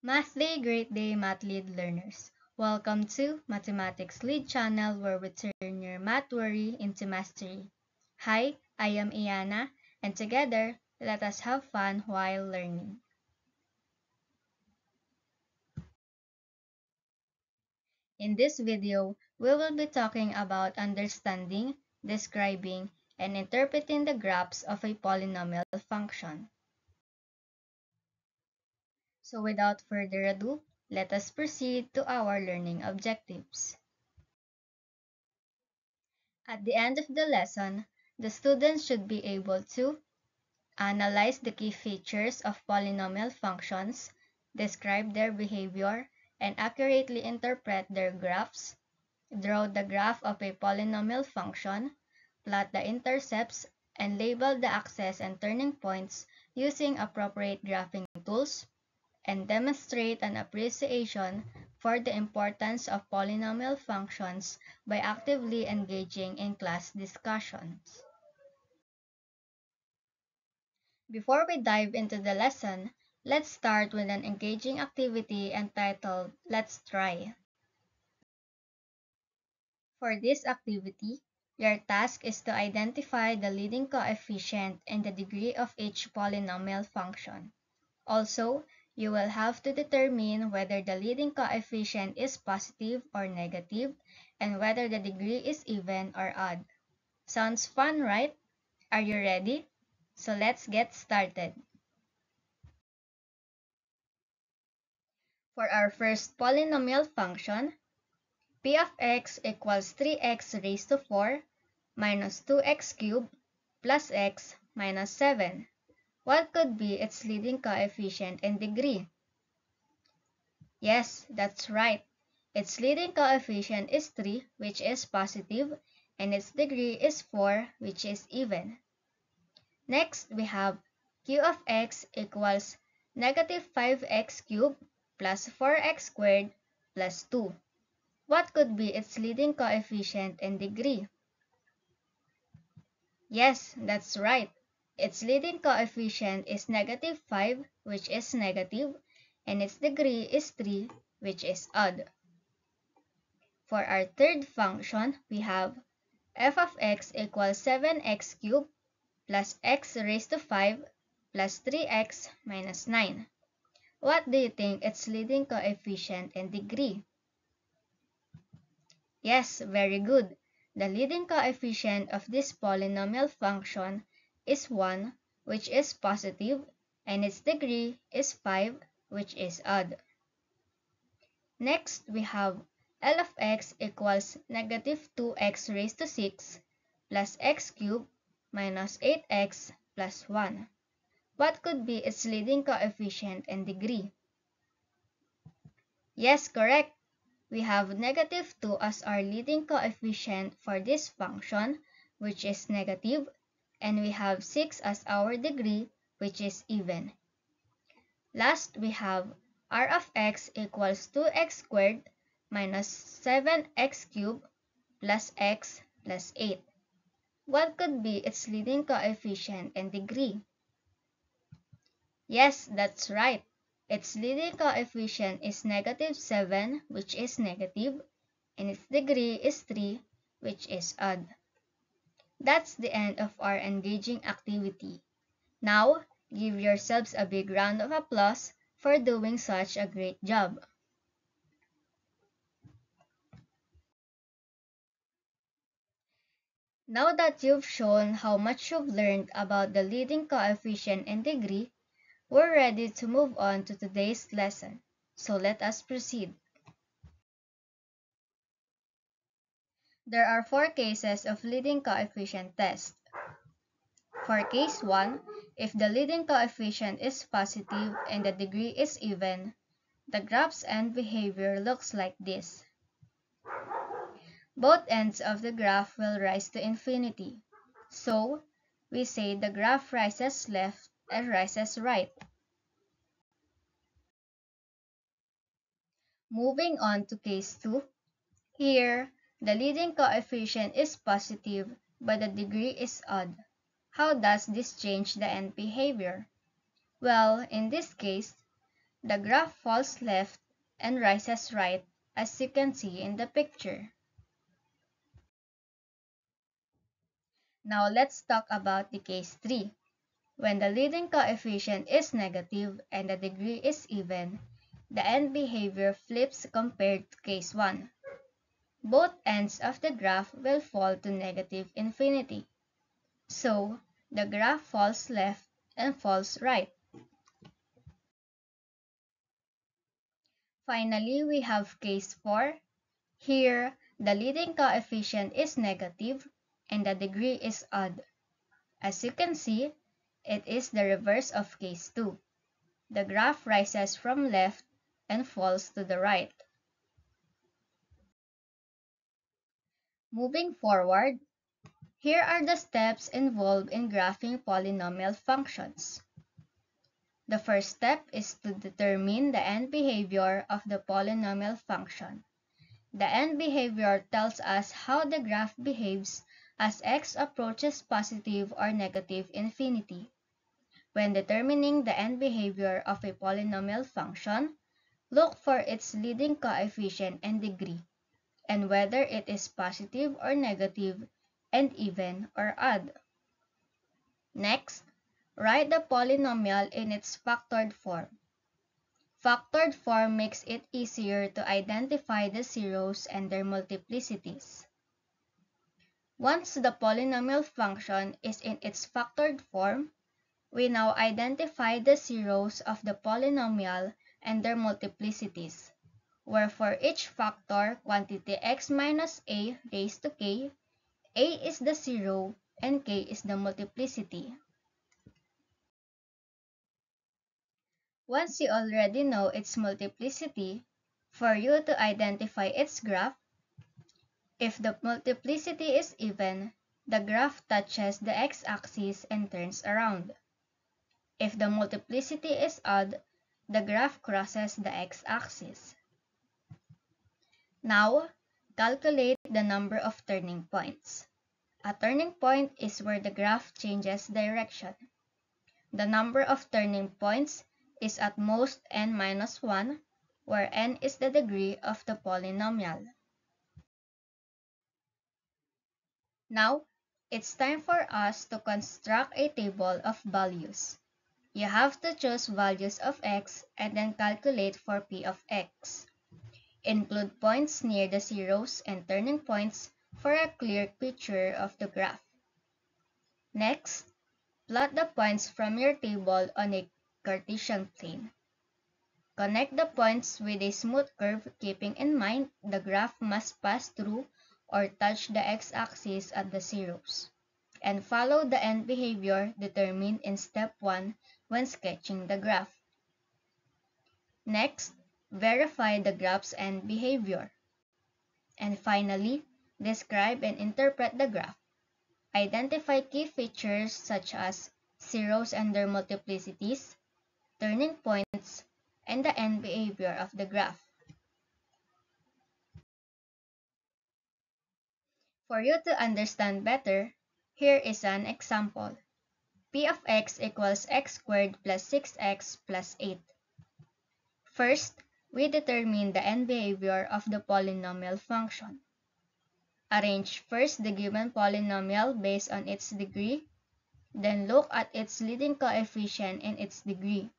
Math Day, great day, Math Lead learners. Welcome to Mathematics Lead channel where we turn your math worry into mastery. Hi, I am Iana, and together, let us have fun while learning. In this video, we will be talking about understanding, describing, and interpreting the graphs of a polynomial function. So without further ado, let us proceed to our learning objectives. At the end of the lesson, the students should be able to analyze the key features of polynomial functions, describe their behavior, and accurately interpret their graphs, draw the graph of a polynomial function, plot the intercepts, and label the axes and turning points using appropriate graphing tools, and demonstrate an appreciation for the importance of polynomial functions by actively engaging in class discussions. Before we dive into the lesson, let's start with an engaging activity entitled Let's Try. For this activity, your task is to identify the leading coefficient and the degree of each polynomial function. Also, you will have to determine whether the leading coefficient is positive or negative, and whether the degree is even or odd. Sounds fun, right? Are you ready? So let's get started. For our first polynomial function, p of x equals 3x raised to 4 minus 2x cubed plus x minus 7. What could be its leading coefficient and degree? Yes, that's right. Its leading coefficient is 3, which is positive, and its degree is 4, which is even. Next, we have q of x equals negative 5x cubed plus 4x squared plus 2. What could be its leading coefficient and degree? Yes, that's right. Its leading coefficient is negative 5, which is negative, and its degree is 3, which is odd. For our third function, we have f of x equals 7x cubed plus x raised to 5 plus 3x minus 9. What do you think its leading coefficient and degree? Yes, very good. The leading coefficient of this polynomial function is 1, which is positive, and its degree is 5, which is odd. Next, we have L of x equals negative 2x raised to 6 plus x cubed minus 8x plus 1. What could be its leading coefficient and degree? Yes, correct. We have negative 2 as our leading coefficient for this function, which is negative, and we have 6 as our degree, which is even. Last, we have r of x equals 2x squared minus 7x cubed plus x plus 8. What could be its leading coefficient and degree? Yes, that's right. Its leading coefficient is negative 7, which is negative, and its degree is 3, which is odd. That's the end of our engaging activity. Now, give yourselves a big round of applause for doing such a great job. Now that you've shown how much you've learned about the leading coefficient and degree, we're ready to move on to today's lesson. So let us proceed. There are 4 cases of leading coefficient test. For case 1, if the leading coefficient is positive and the degree is even, the graph's end behavior looks like this. Both ends of the graph will rise to infinity. So, we say the graph rises left and rises right. Moving on to case 2, here, the leading coefficient is positive but the degree is odd. How does this change the end behavior? Well, in this case, The graph falls left and rises right, as you can see in the picture. Now let's talk about the case 3. When the leading coefficient is negative and the degree is even, the end behavior flips compared to case 1. Both ends of the graph will fall to negative infinity. So, the graph falls left and falls right. Finally, we have case 4. Here, the leading coefficient is negative and the degree is odd. As you can see, it is the reverse of case 2. The graph rises from left and falls to the right. Moving forward, here are the steps involved in graphing polynomial functions. The first step is to determine the end behavior of the polynomial function. The end behavior tells us how the graph behaves as x approaches positive or negative infinity. When determining the end behavior of a polynomial function, look for its leading coefficient and degree, and whether it is positive or negative, and even or odd. Next, write the polynomial in its factored form. Factored form makes it easier to identify the zeros and their multiplicities. Once the polynomial function is in its factored form, we now identify the zeros of the polynomial and their multiplicities, where for each factor quantity x minus a raised to k, a is the zero and k is the multiplicity. Once you already know its multiplicity, for you to identify its graph, if the multiplicity is even, the graph touches the x-axis and turns around. If the multiplicity is odd, the graph crosses the x-axis. Now, calculate the number of turning points. A turning point is where the graph changes direction. The number of turning points is at most n minus 1, where n is the degree of the polynomial. Now, it's time for us to construct a table of values. You have to choose values of x and then calculate for p of x. Include points near the zeros and turning points for a clear picture of the graph. Next, plot the points from your table on a Cartesian plane. Connect the points with a smooth curve, keeping in mind the graph must pass through or touch the x-axis at the zeros, and follow the end behavior determined in step 1 when sketching the graph. Next, verify the graph's end behavior. And finally, describe and interpret the graph. Identify key features such as zeros and their multiplicities, turning points, and the end behavior of the graph. For you to understand better, here is an example. P of x equals x squared plus 6x plus 8. First, we determine the end behavior of the polynomial function. Arrange first the given polynomial based on its degree, then look at its leading coefficient and its degree.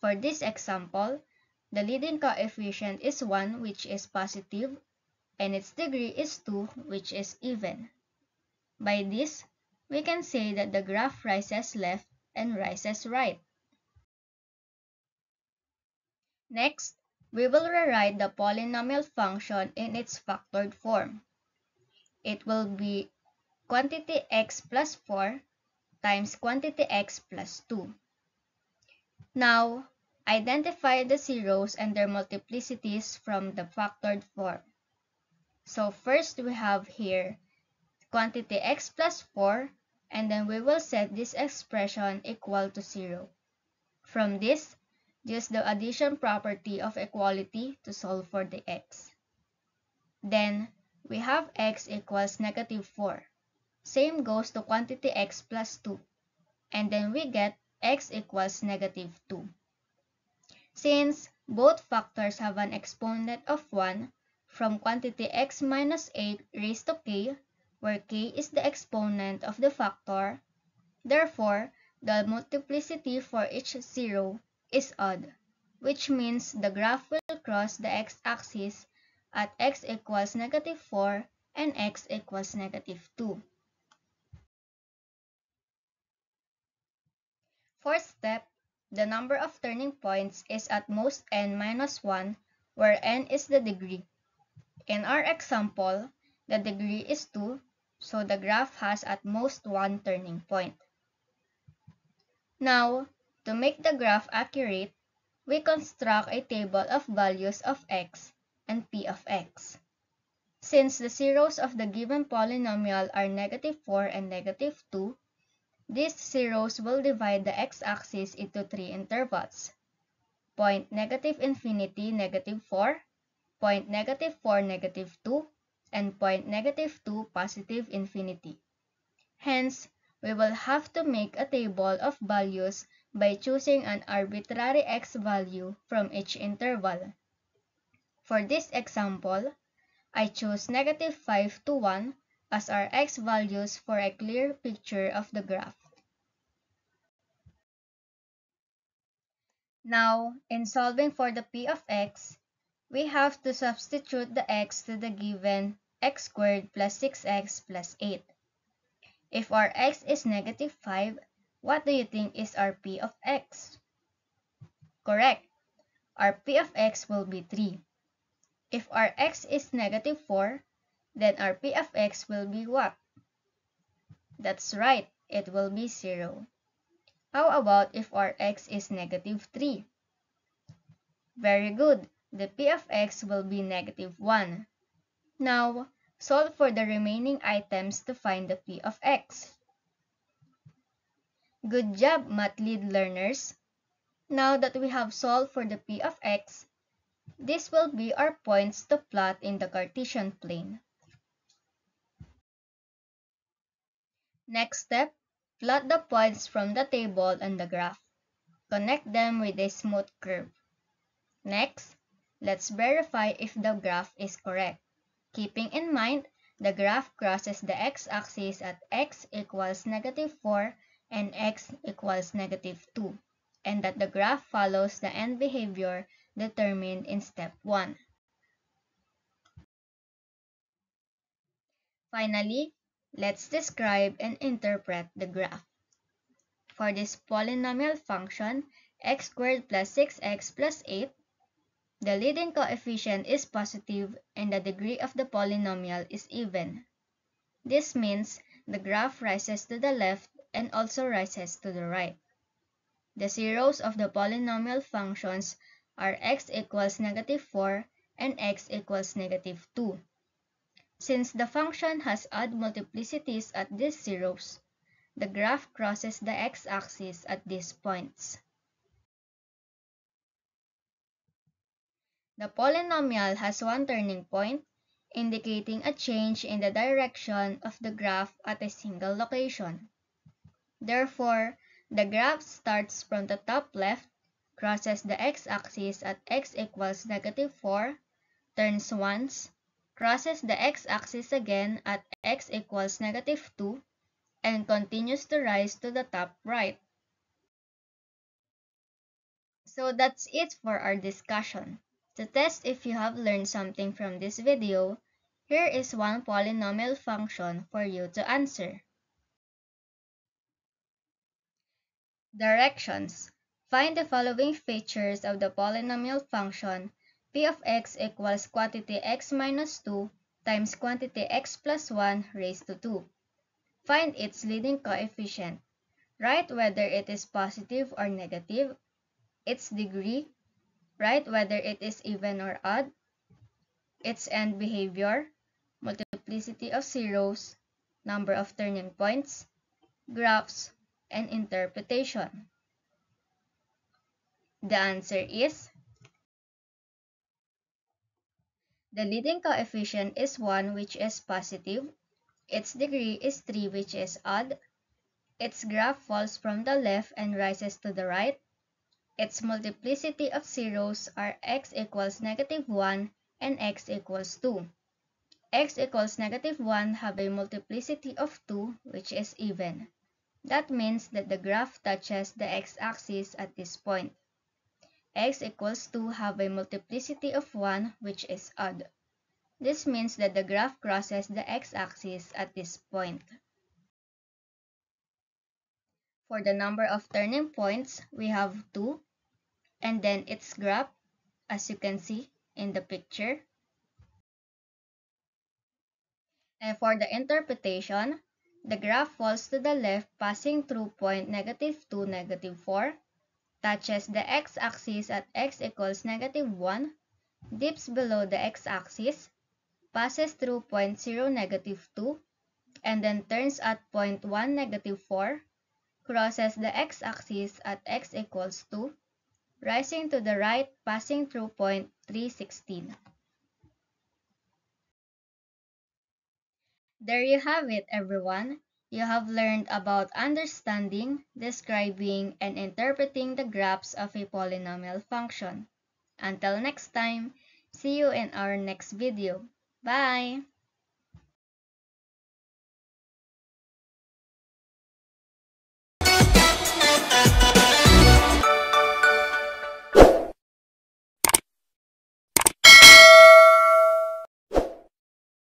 For this example, the leading coefficient is 1, which is positive, and its degree is 2, which is even. By this, we can say that the graph rises left and rises right. Next, we will rewrite the polynomial function in its factored form. It will be quantity x plus 4 times quantity x plus 2. Now, identify the zeros and their multiplicities from the factored form. So first we have here quantity x plus 4, and then we will set this expression equal to 0. From this, use the addition property of equality to solve for the x. Then, we have x equals negative 4. Same goes to quantity x plus 2. And then we get x equals negative 2. Since both factors have an exponent of 1 from quantity x minus 8 raised to k, where k is the exponent of the factor, therefore, the multiplicity for each zero is odd, which means the graph will cross the x-axis at x equals -4 and x equals -2. Fourth step, the number of turning points is at most n minus 1, where n is the degree. In our example, the degree is 2, so the graph has at most 1 turning point. Now, to make the graph accurate, we construct a table of values of x and p of x. Since the zeros of the given polynomial are -4 and -2, these zeros will divide the x-axis into 3 intervals: point -infinity -4, point -4 -2, and point -2 positive infinity. Hence, we will have to make a table of values by choosing an arbitrary x value from each interval. For this example, I choose -5 to 1 as our x values for a clear picture of the graph. Now, in solving for the p of x, we have to substitute the x to the given x squared plus 6x plus 8. If our x is -5, what do you think is our p of x? Correct. Our p of x will be 3. If our x is -4, then our p of x will be what? That's right, it will be 0. How about if our x is -3? Very good. The p of x will be -1. Now, solve for the remaining items to find the p of x. Good job, MathLead learners! Now that we have solved for the p of x, this will be our points to plot in the Cartesian plane. Next step, plot the points from the table on the graph. Connect them with a smooth curve. Next, let's verify if the graph is correct. Keeping in mind, the graph crosses the x-axis at x equals -4 and x equals -2, and that the graph follows the end behavior determined in step 1. Finally, let's describe and interpret the graph. For this polynomial function, x squared plus 6x plus 8, the leading coefficient is positive and the degree of the polynomial is even. This means the graph rises to the left and also rises to the right. The zeros of the polynomial functions are x equals -4 and x equals -2. Since the function has odd multiplicities at these zeros, the graph crosses the x-axis at these points. The polynomial has one turning point, indicating a change in the direction of the graph at a single location. Therefore, the graph starts from the top left, crosses the x-axis at x equals -4, turns once, crosses the x-axis again at x equals -2, and continues to rise to the top right. So that's it for our discussion. To test if you have learned something from this video, here is one polynomial function for you to answer. Directions. Find the following features of the polynomial function p of x equals quantity x minus 2 times quantity x plus 1 raised to 2. Find its leading coefficient. Write whether it is positive or negative, its degree, write whether it is even or odd, its end behavior, multiplicity of zeros, number of turning points, graphs, and interpretation. The answer is the leading coefficient is 1, which is positive, its degree is 3, which is odd, its graph falls from the left and rises to the right, Its multiplicity of zeros are x equals -1 and x equals 2. X equals -1 have a multiplicity of 2, which is even. That means that the graph touches the x-axis at this point. X equals 2 have a multiplicity of 1, which is odd. This means that the graph crosses the x-axis at this point. For the number of turning points, we have 2, and then its graph, as you can see in the picture. And for the interpretation, the graph falls to the left passing through point -2, -4, touches the x-axis at x equals -1, dips below the x-axis, passes through point 0, -2, and then turns at point 1, -4, crosses the x-axis at x equals 2, rising to the right passing through point 316. There you have it, everyone. You have learned about understanding, describing, and interpreting the graphs of a polynomial function. Until next time, see you in our next video. Bye!